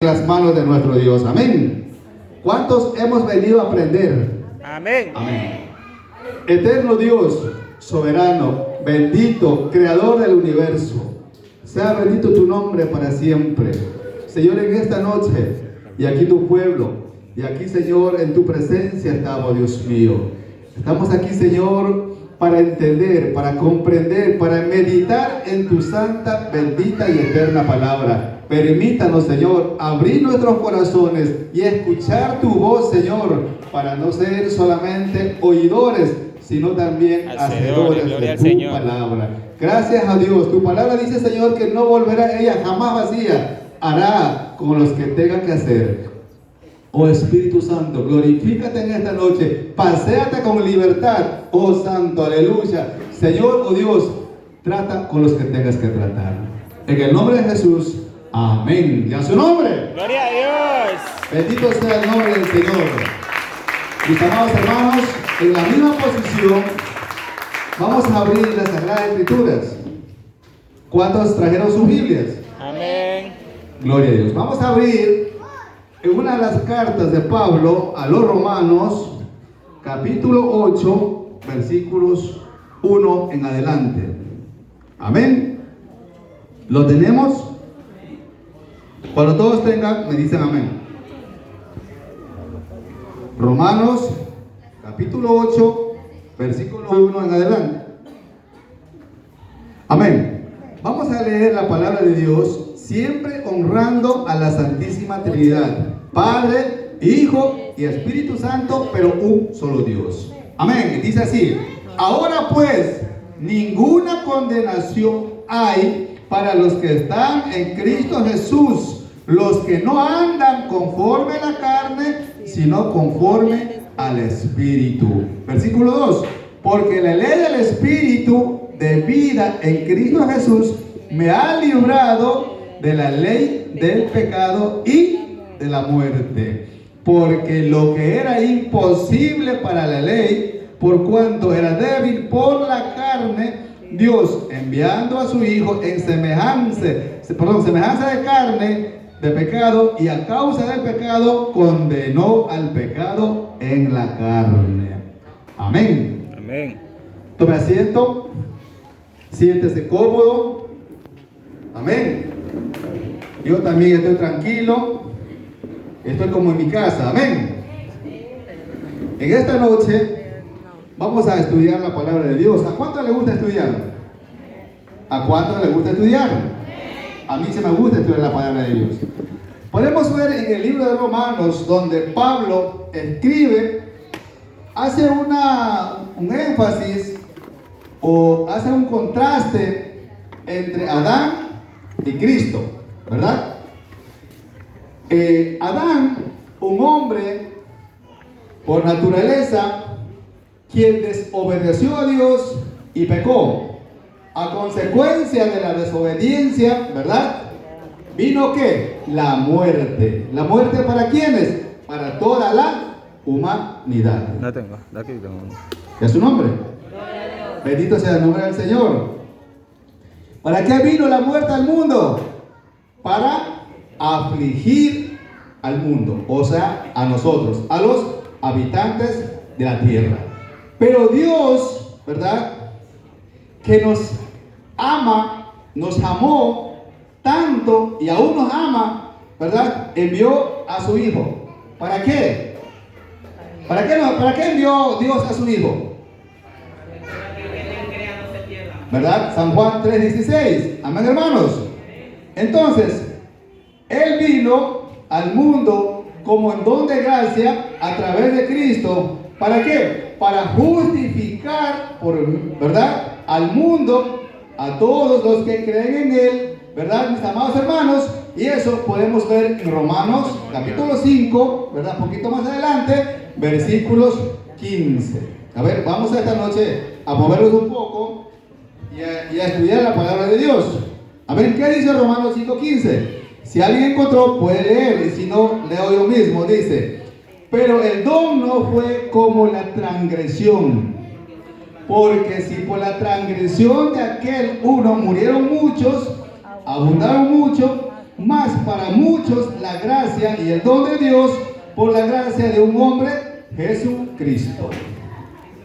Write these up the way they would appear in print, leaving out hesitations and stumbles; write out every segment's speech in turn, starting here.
Las manos de nuestro Dios. Amén. ¿Cuántos hemos venido a aprender? Amén. Amén. Eterno Dios, soberano, bendito, creador del universo, sea bendito tu nombre para siempre. Señor, en esta noche, y aquí tu pueblo, y aquí, Señor, en tu presencia estamos, Dios mío. Estamos aquí, Señor, para entender, para comprender, para meditar en tu santa, bendita y eterna palabra. Permítanos, Señor, abrir nuestros corazones y escuchar tu voz, Señor, para no ser solamente oidores, sino también hacedores de tu palabra. Gracias a Dios. Tu palabra dice, Señor, que no volverá ella jamás vacía. Hará con los que tenga que hacer. Oh Espíritu Santo, glorifícate en esta noche. Paséate con libertad. Oh Santo, aleluya. Señor, oh Dios, trata con los que tengas que tratar. En el nombre de Jesús. Amén. Y a su nombre. Gloria a Dios. Bendito sea el nombre del Señor. Mis amados hermanos, en la misma posición, vamos a abrir las Sagradas Escrituras. ¿Cuántos trajeron sus Biblias? Amén. Gloria a Dios. Vamos a abrir en una de las cartas de Pablo a los Romanos, capítulo 8, versículos 1 en adelante. Amén. ¿Lo tenemos? Cuando todos tengan, me dicen amén. Romanos, capítulo 8, versículo 1 en adelante. Amén. Vamos a leer la palabra de Dios, siempre honrando a la Santísima Trinidad, Padre, Hijo y Espíritu Santo, pero un solo Dios. Amén. Dice así: ahora pues, ninguna condenación hay para los que están en Cristo Jesús, los que no andan conforme a la carne, sino conforme al Espíritu. Versículo 2: porque la ley del Espíritu de vida en Cristo Jesús me ha librado de la ley del pecado y de la muerte. Porque lo que era imposible para la ley, por cuanto era débil por la carne, Dios, enviando a su Hijo en semejanza de carne, de pecado, y a causa del pecado condenó al pecado en la carne. Amén. Amén. Tome asiento, siéntese cómodo. Amén. Yo también estoy tranquilo, estoy como en mi casa. Amén. En esta noche vamos a estudiar la palabra de Dios. ¿A cuánto le gusta estudiar? ¿A cuánto le gusta estudiar? A mí se me gusta estudiar la palabra de Dios. Podemos ver en el libro de Romanos, donde Pablo escribe, hace un énfasis o hace un contraste entre Adán y Cristo, ¿verdad? Adán, un hombre por naturaleza, quien desobedeció a Dios y pecó. A consecuencia de la desobediencia, ¿verdad? ¿Vino qué? La muerte. ¿La muerte para quiénes? Para toda la humanidad. No tengo, de aquí tengo. ¿Es su nombre? Bendito sea el nombre del Señor. ¿Para qué vino la muerte al mundo? Para afligir al mundo, o sea, a nosotros, a los habitantes de la tierra. Pero Dios, ¿verdad?, que nos ama, nos amó tanto y aún nos ama, ¿verdad?, envió a su Hijo. ¿Para qué? ¿Para qué envió Dios a su Hijo? ¿Verdad? San Juan 3:16. Amén, hermanos. Entonces, Él vino al mundo como en don de gracia a través de Cristo. ¿Para qué? Para justificar, ¿verdad?, al mundo, a todos los que creen en Él, ¿verdad, mis amados hermanos? Y eso podemos ver en Romanos capítulo 5, ¿verdad? Un poquito más adelante, versículos 15. A ver, vamos esta noche a movernos un poco y a estudiar la palabra de Dios. A ver, ¿qué dice Romanos 5:15? Si alguien encontró, puede leer, y si no, leo yo mismo. Dice: pero el don no fue como la transgresión, porque si por la transgresión de aquel uno murieron muchos, abundaron mucho, Mas para muchos la gracia y el don de Dios por la gracia de un hombre, Jesucristo.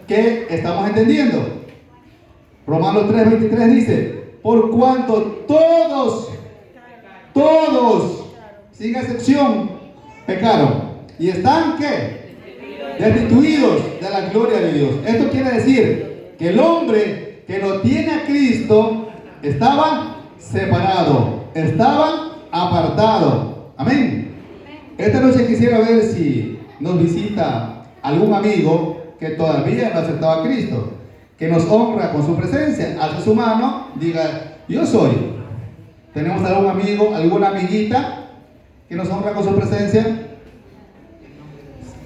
¿Qué estamos entendiendo? Romanos 3:23 dice, por cuanto todos, sin excepción, pecaron. ¿Y están qué? Destituidos de la gloria de Dios. Esto quiere decir que el hombre que no tiene a Cristo estaba separado, estaba apartado. Amén. Esta noche quisiera ver si nos visita algún amigo que todavía no ha aceptado a Cristo, que nos honra con su presencia. Alce su mano, diga, yo soy. ¿Tenemos algún amigo, alguna amiguita que nos honra con su presencia?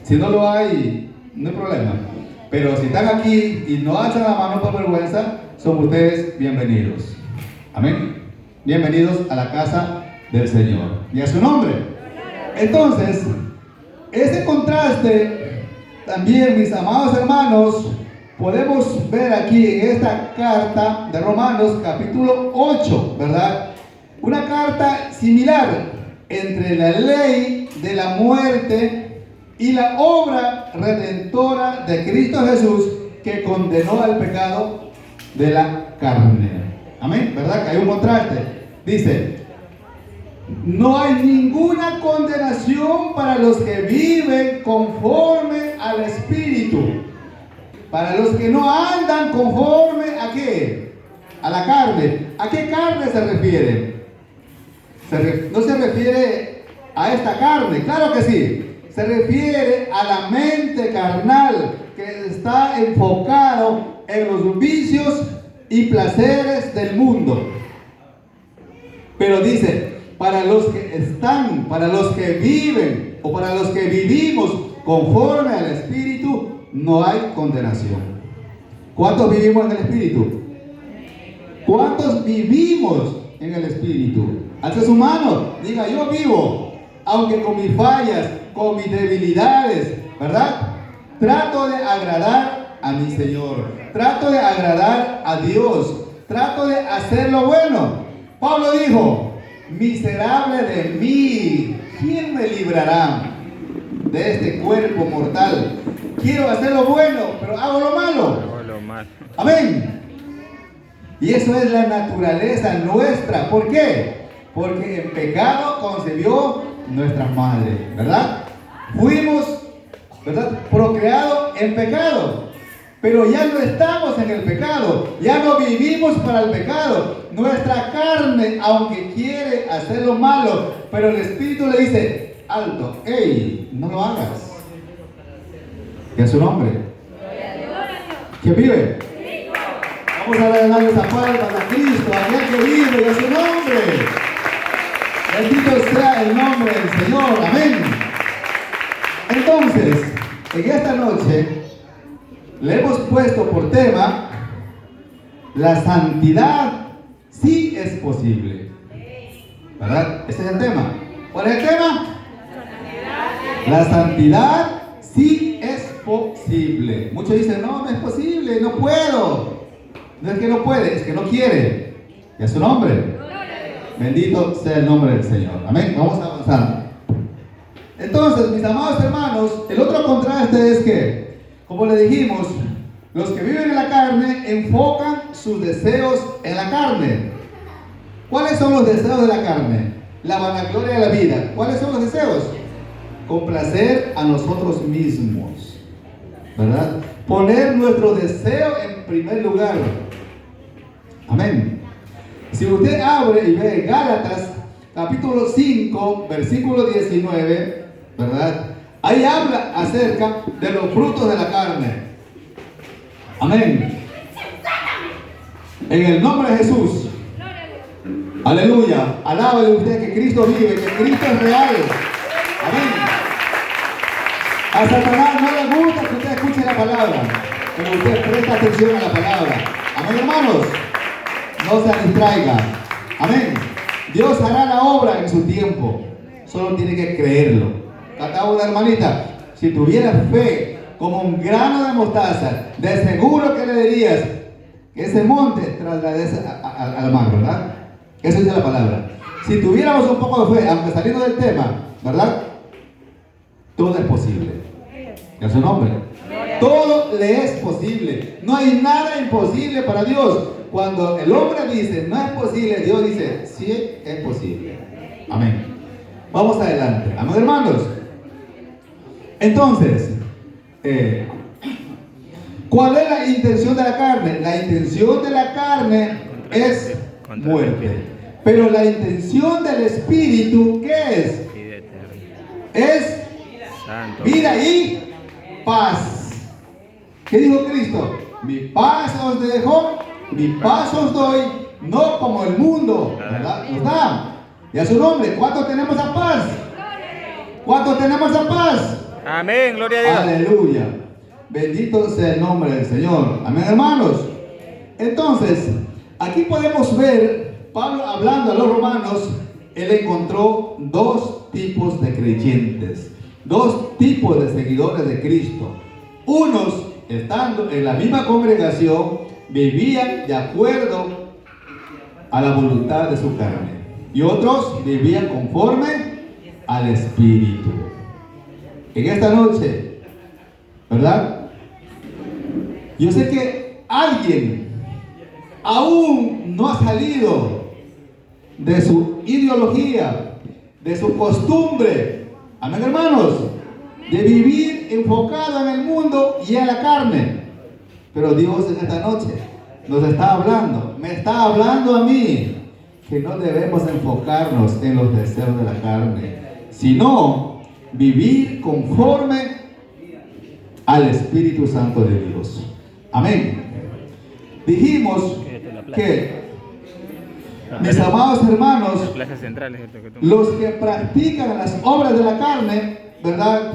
Si no lo hay, no hay problema. Pero si están aquí y no alzan la mano por vergüenza, son ustedes bienvenidos. Amén. Bienvenidos a la casa del Señor. Y a su nombre. Entonces, ese contraste también, mis amados hermanos, podemos ver aquí en esta carta de Romanos capítulo 8, ¿verdad? Una carta similar entre la ley de la muerte y la obra redentora de Cristo Jesús, que condenó al pecado de la carne. Amén, ¿verdad? Que hay un contraste. Dice, no hay ninguna condenación para los que viven conforme al Espíritu. Para los que no andan conforme a qué? A la carne. ¿A qué carne se refiere? No se refiere a esta carne, claro que sí. Se refiere a la mente carnal que está enfocado en los vicios y placeres del mundo. Pero dice, para los que están, para los que viven o para los que vivimos conforme al Espíritu, no hay condenación. ¿Cuántos vivimos en el Espíritu? ¿Cuántos vivimos en el Espíritu? Alce su mano, diga, yo vivo, aunque con mis fallas, con mis debilidades, ¿verdad? Trato de agradar a mi Señor, trato de agradar a Dios, trato de hacer lo bueno. Pablo dijo, miserable de mí, ¿quién me librará de este cuerpo mortal? Quiero hacer lo bueno, pero hago lo malo. Amén. Y eso es la naturaleza nuestra. ¿Por qué? Porque en pecado concebió nuestra madre, ¿verdad? Fuimos, ¿verdad?, procreados en pecado. Pero ya no estamos en el pecado, ya no vivimos para el pecado. Nuestra carne, aunque quiere hacer lo malo, pero el Espíritu le dice, alto, hey, no lo hagas. ¿Qué es su nombre? ¿Quién vive? Vamos a darle esa palma a Cristo, a aquel que vive, y a su nombre. Bendito sea el nombre del Señor, amén. Entonces, en esta noche le hemos puesto por tema, la santidad sí es posible, ¿verdad? Ese es el tema. ¿Cuál es el tema? La santidad sí es posible. Muchos dicen, no, no es posible, no puedo. No es que no puede, es que no quiere. ¿Y a su nombre? Bendito sea el nombre del Señor. Amén. Vamos a avanzar. Entonces, mis amados hermanos, el otro contraste es que, como le dijimos, los que viven en la carne enfocan sus deseos en la carne. ¿Cuáles son los deseos de la carne? La vanagloria de la vida. ¿Cuáles son los deseos? Complacer a nosotros mismos, ¿verdad? Poner nuestro deseo en primer lugar. Amén. Si usted abre y ve Gálatas capítulo 5, versículo 19, ¿verdad? Ahí habla acerca de los frutos de la carne. Amén. En el nombre de Jesús. Aleluya. Alábale usted que Cristo vive, que Cristo es real. Amén. A Satanás no le gusta que usted escuche la palabra, pero usted presta atención a la palabra. Amén, hermanos. No se distraiga. Amén. Dios hará la obra en su tiempo. Solo tiene que creerlo. Acá una hermanita, si tuviera fe como un grano de mostaza, de seguro que le dirías que ese monte trasladese al mar, ¿verdad? Eso dice la palabra. si tuviéramos un poco de fe, aunque saliendo del tema, ¿verdad? Todo es posible. En su nombre. Todo le es posible. No hay nada imposible para Dios. Cuando el hombre dice no es posible, Dios dice sí es posible. Amén. Vamos adelante. Amén, hermanos. Entonces, ¿cuál es la intención de la carne? La intención de la carne es muerte. Pero la intención del Espíritu, ¿qué es? Es vida y paz. ¿Qué dijo Cristo? Mi paz os dejo, mi paz os doy, no como el mundo, ¿verdad? Nos da. Y a su nombre, ¿cuántos tenemos a paz? ¿Cuántos tenemos a paz? Amén, gloria a Dios. Aleluya. Bendito sea el nombre del Señor. Amén, hermanos. Entonces, aquí podemos ver, Pablo hablando a los romanos, él encontró dos tipos de creyentes, dos tipos de seguidores de Cristo. Unos, estando en la misma congregación, vivían de acuerdo a la voluntad de su carne. Y otros vivían conforme al Espíritu. En esta noche, ¿verdad? Yo sé que alguien aún no ha salido de su ideología, de su costumbre, amén, hermanos, de vivir enfocado en el mundo y en la carne. Pero Dios en esta noche nos está hablando, me está hablando a mí, que no debemos enfocarnos en los deseos de la carne, sino vivir conforme al Espíritu Santo de Dios. Amén. Dijimos que, mis amados hermanos, los que practican las obras de la carne, ¿verdad?,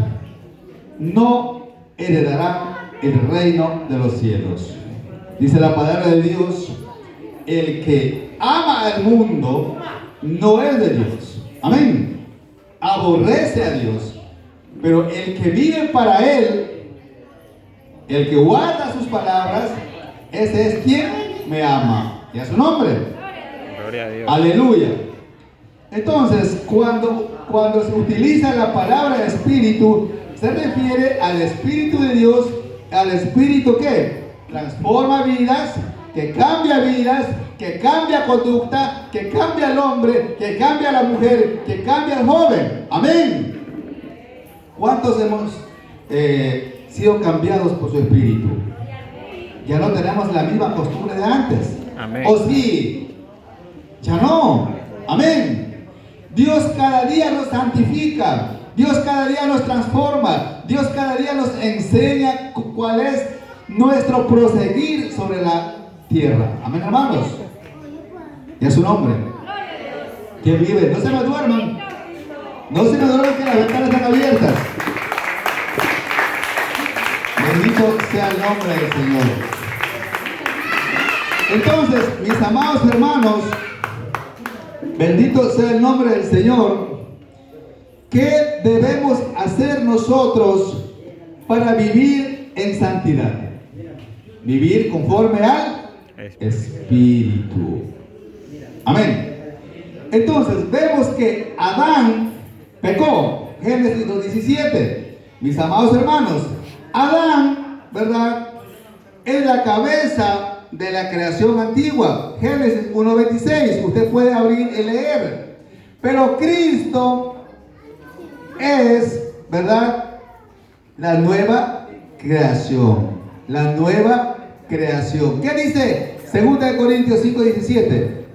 no heredarán el reino de los cielos. Dice la palabra de Dios: el que ama al mundo no es de Dios. Amén. Aborrece a Dios. Pero el que vive para Él, el que guarda sus palabras, ese es quien me ama. Y a su nombre. Gloria a Dios. Aleluya. Entonces, cuando se utiliza la palabra espíritu, se refiere al Espíritu de Dios, al Espíritu que transforma vidas, que cambia vidas, que cambia conducta, que cambia al hombre, que cambia a la mujer, que cambia al joven. Amén. ¿Cuántos hemos sido cambiados por su Espíritu? Ya no tenemos la misma costumbre de antes. Amén. ¿O sí? Ya no. Amén. Dios cada día nos santifica. Dios cada día nos transforma. Dios cada día nos enseña cuál es nuestro proseguir sobre la tierra. Amén, hermanos. Y a su nombre. ¿Quién vive? No se me duerman. No se me duerman, que las ventanas están abiertas. Bendito sea el nombre del Señor. Entonces, mis amados hermanos, bendito sea el nombre del Señor. ¿Qué debemos hacer nosotros para vivir en santidad? Vivir conforme al Espíritu. Amén. Entonces, vemos que Adán pecó. Génesis 2:17. Mis amados hermanos, Adán, ¿verdad?, es la cabeza de la creación antigua. Génesis 1:26. Usted puede abrir y leer. Pero Cristo es, ¿verdad?, la nueva creación. La nueva creación. ¿Qué dice 2 Corintios 5:17?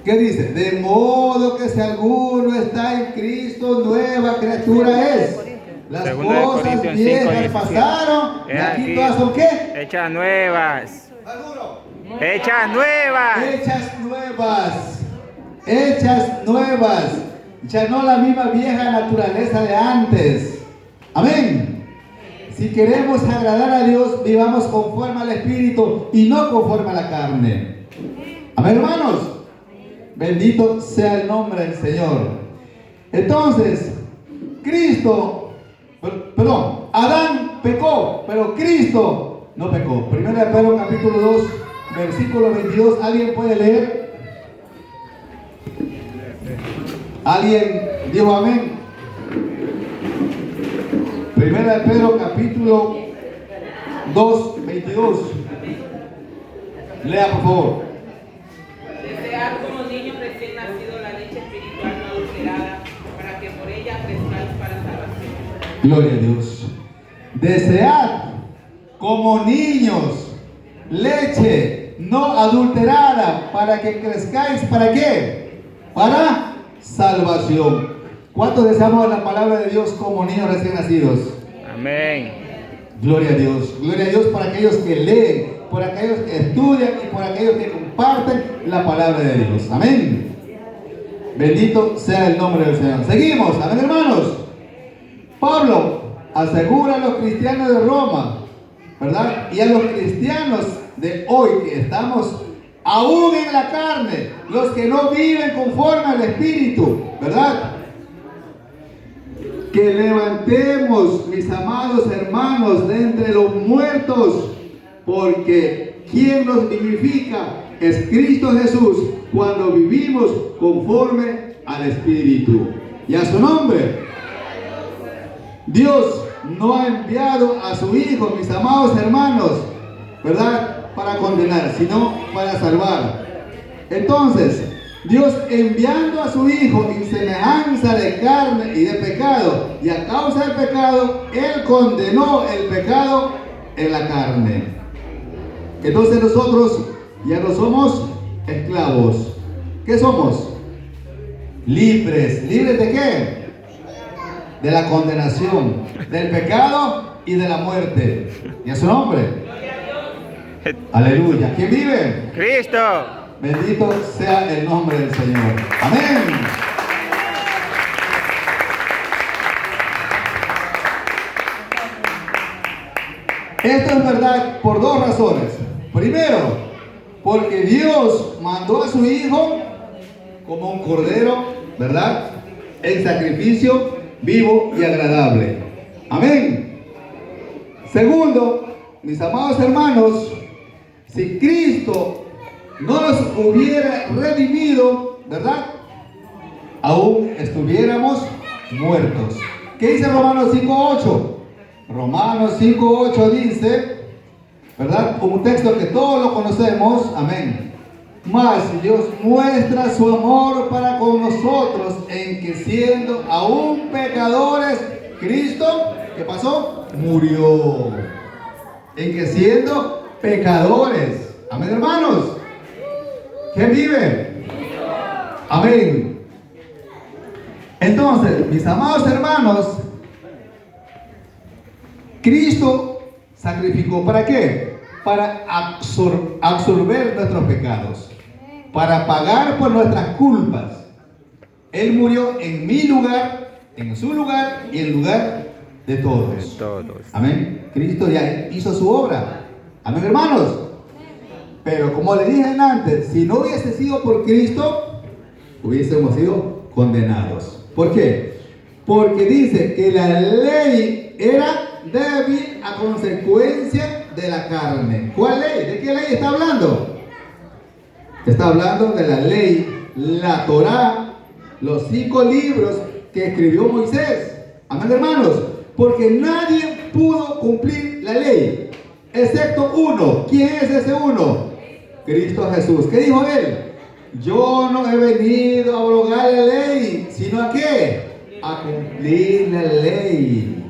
¿Qué dice? De modo que si alguno está en Cristo, nueva criatura es. Las cosas viejas pasaron y aquí todas son ¿qué? Hechas nuevas. Hechas nuevas. Hechas nuevas. Hechas nuevas. Ya no la misma vieja naturaleza de antes. Amén. Si queremos agradar a Dios, vivamos conforme al Espíritu y no conforme a la carne. Amén, hermanos. Bendito sea el nombre del Señor. Entonces, Adán pecó, pero Cristo no pecó. 1 Pedro capítulo 2, versículo 22. ¿Alguien puede leer? ¿Alguien dijo amén? Primera de Pedro capítulo 2, 22. Lea por favor. Desead como niños recién nacidos la leche espiritual no adulterada, para que por ella crezcáis para salvación. Gloria a Dios. Desead como niños leche no adulterada, para que crezcáis. ¿Para qué? Para salvación. ¿Cuántos deseamos la palabra de Dios como niños recién nacidos? Amén. Gloria a Dios. Gloria a Dios por aquellos que leen, por aquellos que estudian y por aquellos que comparten la palabra de Dios. Amén. Bendito sea el nombre del Señor. Seguimos. Amén, hermanos. Pablo asegura a los cristianos de Roma, ¿verdad? Y a los cristianos de hoy que estamos aún en la carne, los que no viven conforme al Espíritu, ¿verdad? Que levantemos, mis amados hermanos, de entre los muertos, porque quien nos vivifica es Cristo Jesús, cuando vivimos conforme al Espíritu. Y a su nombre. Dios no ha enviado a su Hijo, mis amados hermanos, ¿verdad?, para condenar, sino para salvar. Entonces, Dios enviando a su Hijo en semejanza de carne y de pecado, y a causa del pecado, Él condenó el pecado en la carne. Entonces nosotros ya no somos esclavos. ¿Qué somos? Libres. ¿Libres de qué? De la condenación, del pecado y de la muerte. ¿Y a su nombre? Aleluya. ¿Quién vive? Cristo. Bendito sea el nombre del Señor. Amén. Esto es verdad por dos razones. Primero, porque Dios mandó a su Hijo como un cordero, ¿verdad?, en sacrificio vivo y agradable. Amén. Segundo, mis amados hermanos, si Cristo no nos hubiera redimido, ¿verdad?, aún estuviéramos muertos. ¿Qué dice Romanos 5:8? Romanos 5:8 dice, ¿verdad?, un texto que todos lo conocemos. Amén. Mas Dios muestra su amor para con nosotros en que siendo aún pecadores, Cristo, ¿qué pasó? Murió. En que siendo pecadores. Amén, hermanos. ¿Quién vive? Amén. Entonces, mis amados hermanos, Cristo sacrificó, ¿para qué? Para absorber nuestros pecados, para pagar por nuestras culpas. Él murió en mi lugar, en su lugar y en lugar de todos. Amén. Cristo ya hizo su obra. Amén, hermanos. Pero como le dije antes, si no hubiese sido por Cristo, hubiésemos sido condenados. ¿Por qué? Porque dice que la ley era débil a consecuencia de la carne. ¿Cuál ley? ¿De qué ley está hablando? Está hablando de la ley, la Torá, los 5 libros que escribió Moisés. Amén, hermanos. Porque nadie pudo cumplir la ley, excepto uno. ¿Quién es ese uno? Cristo Jesús. ¿Qué dijo él? Yo no he venido a abrogar la ley, sino ¿a qué? A cumplir la ley.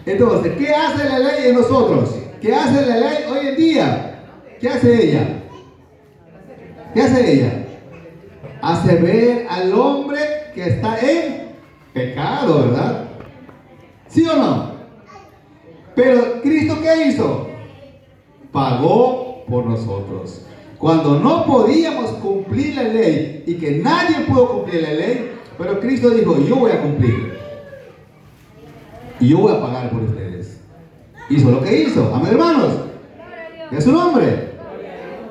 Entonces, ¿qué hace la ley en nosotros? ¿Qué hace la ley hoy en día? ¿Qué hace ella? ¿Qué hace ella? Hace ver al hombre que está en pecado, ¿verdad? ¿Sí o no? Pero Cristo, ¿qué hizo? Pagó por nosotros. Cuando no podíamos cumplir la ley y que nadie pudo cumplir la ley, pero Cristo dijo, yo voy a cumplir. Y yo voy a pagar por ustedes. Hizo lo que hizo. Amén, hermanos. ¿Qué es su nombre?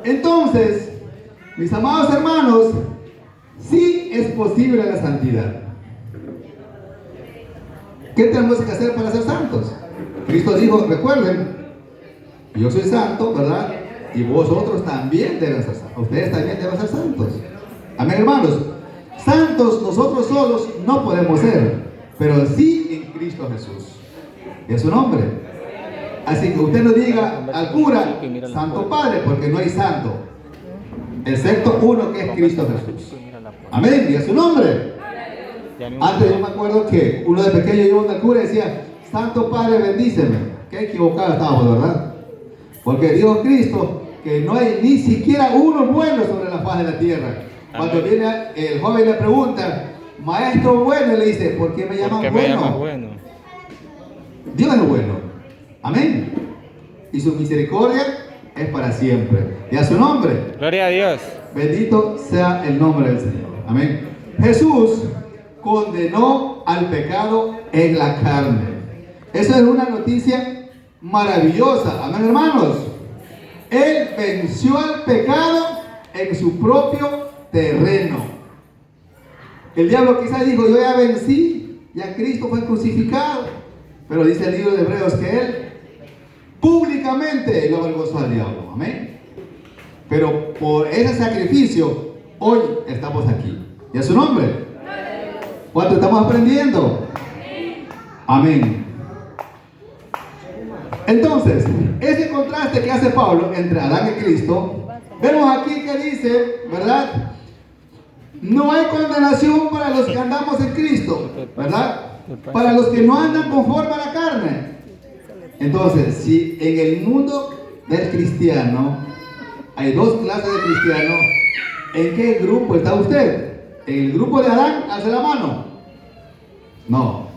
Entonces, mis amados hermanos, sí es posible la santidad. ¿Qué tenemos que hacer para ser santos? Cristo dijo, recuerden, yo soy santo, ¿verdad? Y vosotros también deben ser santos. Ustedes también deben ser santos. Amén, hermanos. santos nosotros solos no podemos ser, pero sí en Cristo Jesús. Es su nombre. Así que usted no diga al cura, Santo Padre, porque no hay santo, excepto uno que es Cristo Jesús. Amén, y es su nombre. Antes yo me acuerdo que uno de pequeño iba al cura y decía, Santo Padre, bendíceme. Qué equivocado estábamos, ¿verdad? Porque dijo Cristo que no hay ni siquiera uno bueno sobre la faz de la tierra. Cuando viene el joven le pregunta, maestro bueno, y le dice, ¿por qué me llaman bueno? Dios es bueno. Amén. Y su misericordia es para siempre. Y a su nombre. Gloria a Dios. Bendito sea el nombre del Señor. Amén. Jesús condenó al pecado en la carne. Eso es una noticia maravillosa. Amén, hermanos. Él venció al pecado en su propio terreno. El diablo quizás dijo, yo ya vencí, ya Cristo fue crucificado. Pero dice el libro de Hebreos que él públicamente lo avergonzó al diablo. Amén. Pero por ese sacrificio, hoy estamos aquí. ¿Y a su nombre? ¿Cuánto estamos aprendiendo? Amén. Entonces, ese contraste que hace Pablo entre Adán y Cristo, vemos aquí que dice, ¿verdad? No hay condenación para los que andamos en Cristo, ¿verdad? Para los que no andan conforme a la carne. Entonces, si en el mundo del cristiano hay dos clases de cristianos, ¿en qué grupo está usted? ¿En el grupo de Adán? Alce la mano. No.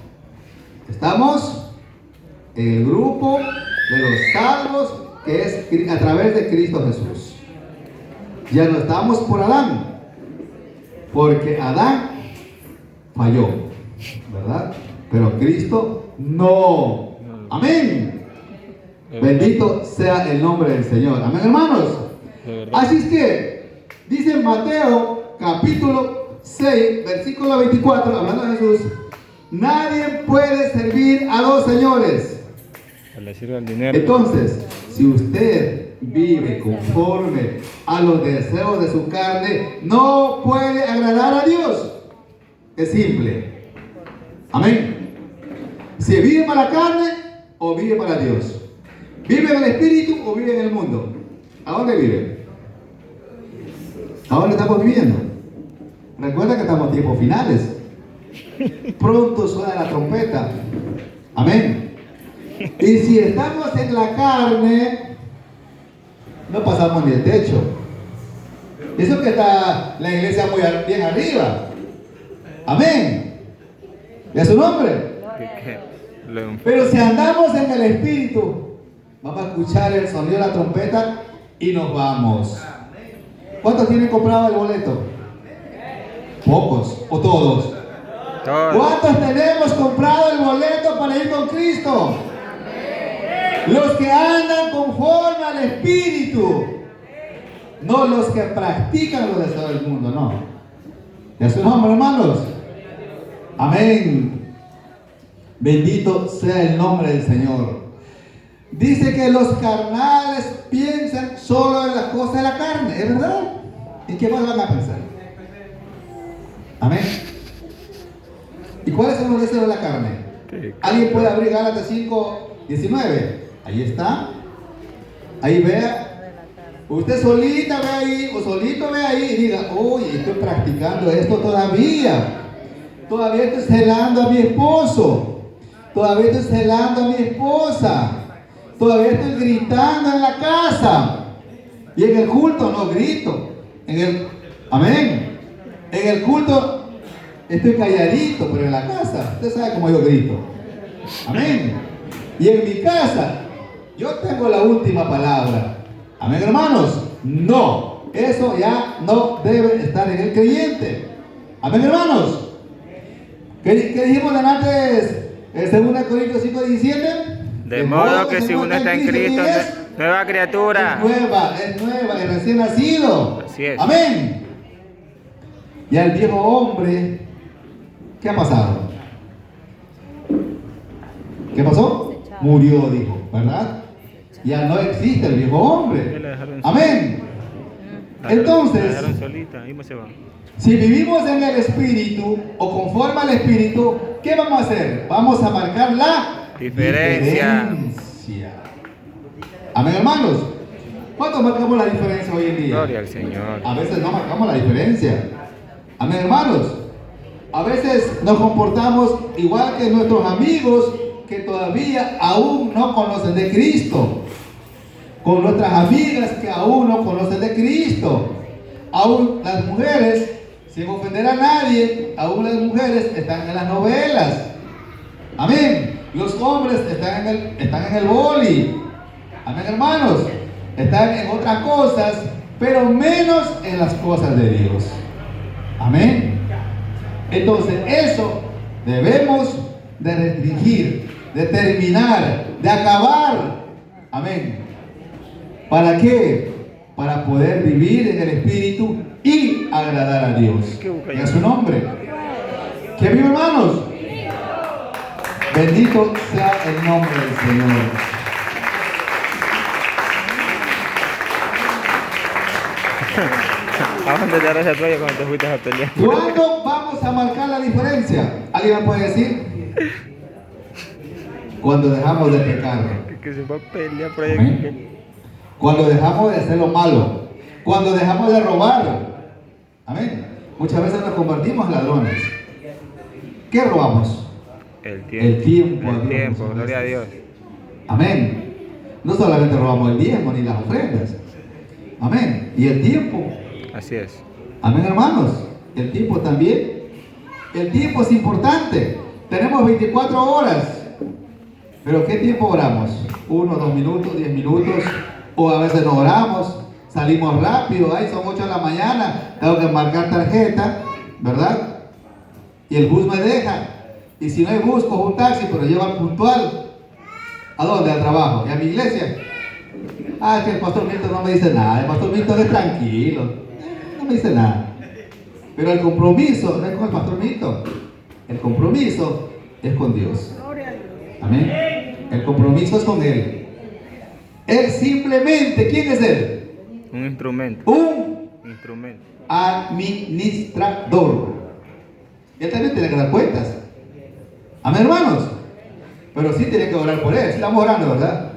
Estamos en el grupo de los salvos, que es a través de Cristo Jesús. Ya no estamos por Adán, porque Adán falló, ¿verdad? Pero Cristo no. Amén. Bendito sea el nombre del Señor. Amén, hermanos. Así es que dice Mateo capítulo 6 versículo 24, hablando de Jesús, nadie puede servir a dos señores. Entonces, si usted vive conforme a los deseos de su carne, no puede agradar a Dios. Es simple. Amén. Si vive para la carne o vive para Dios. ¿Vive en el espíritu o vive en el mundo? ¿A dónde vive? ¿A dónde estamos viviendo? Recuerda que estamos en tiempos finales. Pronto suena la trompeta. Amén. Y si estamos en la carne, no pasamos ni el techo. Eso que está la iglesia muy bien arriba. Amén. ¿Y a su nombre? Pero si andamos en el espíritu, vamos a escuchar el sonido de la trompeta y nos vamos. ¿Cuántos tienen comprado el boleto? ¿Pocos o todos? ¿Cuántos tenemos comprado el boleto para ir con Cristo? Los que andan conforme al espíritu, no los que practican los deseos del mundo, no. ¿Y a su nombre, hermanos? Amén. Bendito sea el nombre del Señor. Dice que los carnales piensan solo en las cosas de la carne, ¿es verdad? ¿En qué más van a pensar? Amén. ¿Y cuáles son los deseos de la carne? ¿Alguien puede abrir Gálatas 5:19? Ahí está. Ahí vea. Usted solita ve ahí, o solito ve ahí y diga, uy, estoy practicando esto todavía. Todavía estoy celando a mi esposo. Todavía estoy celando a mi esposa. Todavía estoy gritando en la casa. Y en el culto no grito. Amén. En el culto estoy calladito, pero en la casa, usted sabe cómo yo grito. Amén. Y en mi casa, yo tengo la última palabra. Amén, hermanos. No, eso ya no debe estar en el creyente. Amén, hermanos. ¿Qué dijimos antes? 2 Corintios 5:17. De modo que si uno está en Cristo, nueva criatura. Es nueva, es recién nacido. Así es. Amén. Y al viejo hombre, ¿qué ha pasado? ¿Qué pasó? Murió, dijo, ¿verdad? Ya no existe el viejo hombre. Amén. Entonces, la dejaron solita, ahí se va. Si vivimos en el Espíritu o conforme al Espíritu, ¿qué vamos a hacer? Vamos a marcar la Diferencia. Amén, hermanos. ¿Cuánto marcamos la diferencia hoy en día? Gloria al Señor. A veces no marcamos la diferencia. Amén, hermanos. A veces nos comportamos igual que nuestros amigos que todavía aún no conocen de Cristo. Con nuestras amigas que aún no conocen de Cristo. Aún las mujeres, sin ofender a nadie, aún las mujeres están en las novelas. Amén. Los hombres están en el boli. Amén, hermanos. Están en otras cosas, pero menos en las cosas de Dios. Amén. Entonces eso debemos de restringir, de terminar, de acabar. Amén. ¿Para qué? Para poder vivir en el Espíritu y agradar a Dios. En su nombre. ¿Qué vive, hermanos? Bendito sea el nombre del Señor. ¿A dónde te agarras la toalla cuando te fuiste a pelear? ¿Cuándo vamos a marcar la diferencia? ¿Alguien me puede decir? Cuando dejamos de pecar. Que se va a pelear por ahí. Amén. Cuando dejamos de hacer lo malo. Cuando dejamos de robar. Amén. Muchas veces nos convertimos en ladrones. ¿Qué robamos? El tiempo. El tiempo. El tiempo, gloria a Dios. Amén. No solamente robamos el diezmo ni las ofrendas. Amén. Y el tiempo. Así es. Amén, hermanos. El tiempo también. El tiempo es importante. Tenemos 24 horas. Pero ¿qué tiempo oramos? 1, 2 minutos, 10 minutos. O a veces no oramos. Salimos rápido. Ay, son 8 de la mañana. Tengo que marcar tarjeta. ¿Verdad? Y el bus me deja. Y si no hay bus, cojo un taxi, pero lleva puntual. ¿A dónde? Al trabajo. ¿Y a mi iglesia? Ah, es que el pastor Milton no me dice nada. El pastor Milton es tranquilo. No me dice nada. Pero el compromiso no es con el pastor Milton. El compromiso es con Dios. Amén. El compromiso es con Él. Él simplemente, ¿quién es Él? Un instrumento. Un Instrumento. administrador. Él también tiene que dar cuentas. Amén, hermanos. Pero sí tiene que orar por Él. Estamos orando, ¿verdad?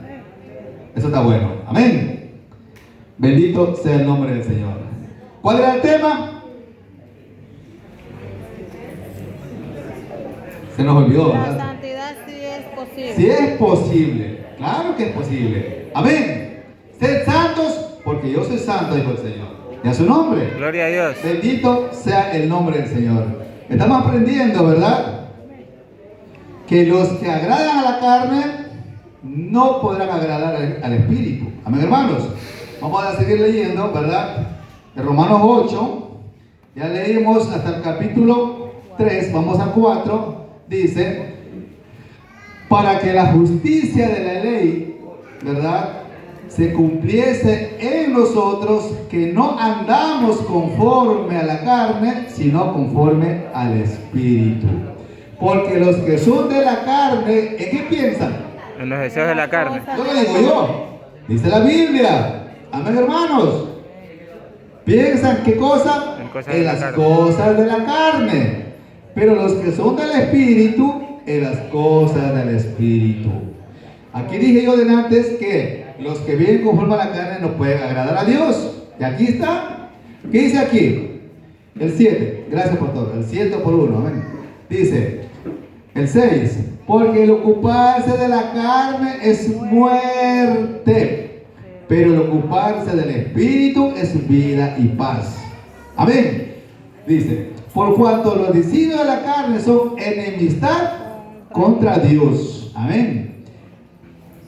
Eso está bueno. Amén. Bendito sea el nombre del Señor. ¿Cuál era el tema? Se nos olvidó, La ¿verdad? santidad sí es posible. Si es posible. Claro que es posible. Amén. Sed santos porque yo soy santo, dijo el Señor. Y a su nombre. Gloria a Dios. Bendito sea el nombre del Señor. Estamos aprendiendo, ¿verdad? Que los que agradan a la carne no podrán agradar al Espíritu. Amén, hermanos. Vamos a seguir leyendo, ¿verdad? De Romanos 8. Ya leímos hasta el capítulo 3. Vamos a 4. Dice: para que la justicia de la ley, ¿verdad?, se cumpliese en nosotros, que no andamos conforme a la carne, sino conforme al Espíritu. Porque los que son de la carne, ¿en qué piensan? En los deseos de la carne. No lo digo yo, dice la Biblia. Amén, hermanos. ¿Piensan qué cosa? En cosas de En la las carne. cosas de la carne. Pero los que son del Espíritu, en las cosas del Espíritu. Aquí dije yo de antes que los que viven conforme a la carne no pueden agradar a Dios. Y aquí está. ¿Qué dice aquí? El 7. Gracias por todo. El 7 por 1. Amén. Dice el 6. Porque el ocuparse de la carne es muerte, pero el ocuparse del Espíritu es vida y paz. Amén. Dice: por cuanto los designios de la carne son enemistad contra Dios. Amén.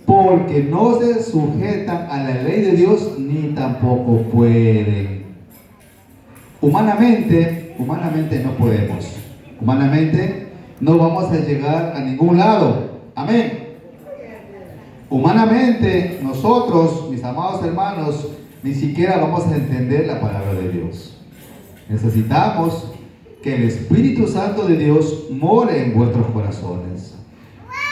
Porque no se sujetan a la ley de Dios, ni tampoco pueden. Humanamente no podemos. Humanamente no vamos a llegar a ningún lado. Amén. Humanamente nosotros, mis amados hermanos, ni siquiera vamos a entender la palabra de Dios. Necesitamos que el Espíritu Santo de Dios more en vuestros corazones.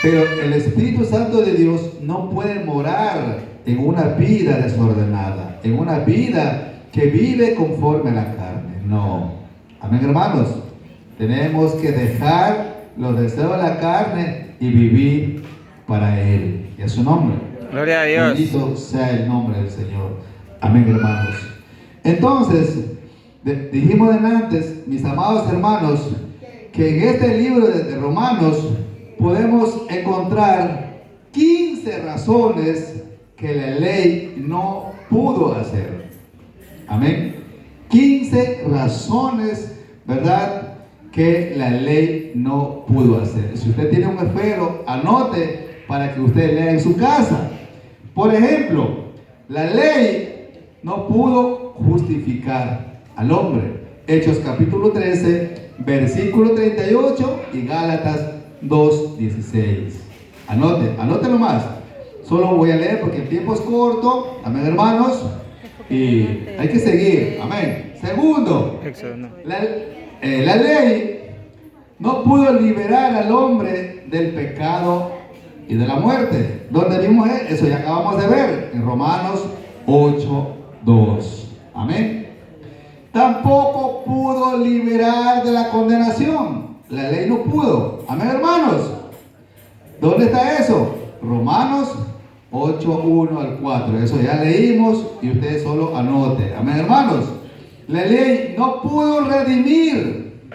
Pero el Espíritu Santo de Dios no puede morar en una vida desordenada, en una vida que vive conforme a la carne. No. Amén, hermanos. Tenemos que dejar los deseos de la carne y vivir para Él. Y a su nombre. Gloria a Dios. Bendito sea el nombre del Señor. Amén, hermanos. Entonces, dijimos antes, mis amados hermanos, que en este libro de Romanos podemos encontrar 15 razones que la ley no pudo hacer. Amén. 15 razones, ¿verdad?, que la ley no pudo hacer. Si usted tiene un esfero, anote para que usted lea en su casa. Por ejemplo, la ley no pudo justificar al hombre. Hechos capítulo 13, versículo 38 y Gálatas 2:16. Anótelo más. Solo voy a leer porque el tiempo es corto. Amén, hermanos. Y hay que seguir. Amén. Segundo, Éxodo, no. la ley no pudo liberar al hombre del pecado y de la muerte. ¿Dónde vimos eso? Ya acabamos de ver en Romanos 8:2. Amén. Tampoco pudo liberar de la condenación. La ley no pudo. Amén, hermanos. ¿Dónde está eso? Romanos 8:1 al 4. Eso ya leímos y ustedes solo anoten. Amén, hermanos. La ley no pudo redimir.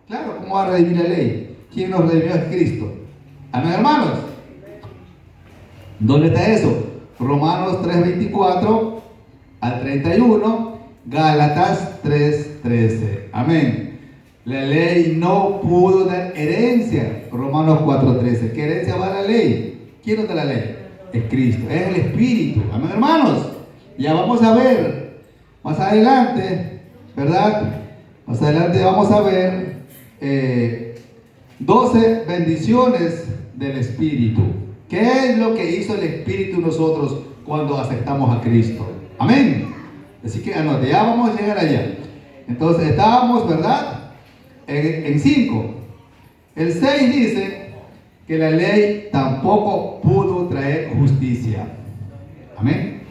Claro, ¿cómo va a redimir la ley? ¿Quién nos redimió? Es Cristo. Amén, hermanos. ¿Dónde está eso? Romanos 3:24 al 31, Gálatas 3:13. Amén. La ley no pudo dar herencia. Romanos 4:13. ¿Qué herencia va a la ley? ¿Quién nos da la ley? Es Cristo, es el Espíritu. Amén, hermanos. Ya vamos a ver más adelante, ¿verdad? Más adelante vamos a ver 12 bendiciones del Espíritu. ¿Qué es lo que hizo el Espíritu en nosotros cuando aceptamos a Cristo? Amén. Así que anote, ya vamos a llegar allá. Entonces estábamos, ¿verdad?, en 5. El 6 dice que la ley tampoco pudo traer justicia. Amén.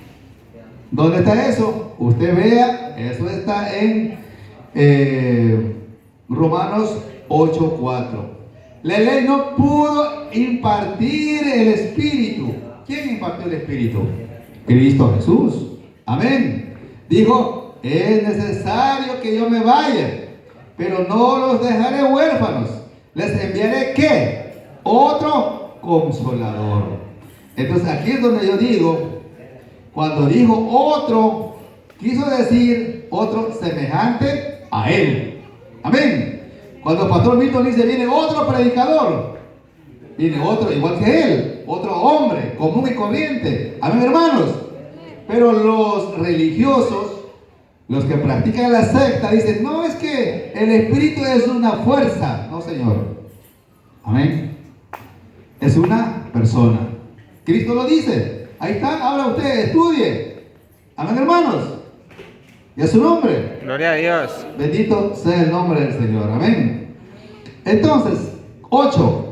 ¿Dónde está eso? Usted vea, eso está en Romanos 8:4. La ley no pudo impartir el Espíritu. ¿Quién impartió el Espíritu? Cristo Jesús. Amén. Dijo, es necesario que yo me vaya, pero no los dejaré huérfanos. Les enviaré, ¿qué? Otro consolador. Entonces aquí es donde yo digo, cuando dijo otro, quiso decir otro semejante a él. Amén. Cuando el pastor Milton dice, viene otro predicador, viene otro igual que él, otro hombre común y corriente. Amén, hermanos. Pero los religiosos, los que practican la secta, dicen, no, es que el Espíritu es una fuerza. No, Señor. Amén. Es una persona. Cristo lo dice. Ahí está, ahora usted estudie. Amén, hermanos. Y a su nombre. Gloria a Dios. Bendito sea el nombre del Señor. Amén. Entonces, 8.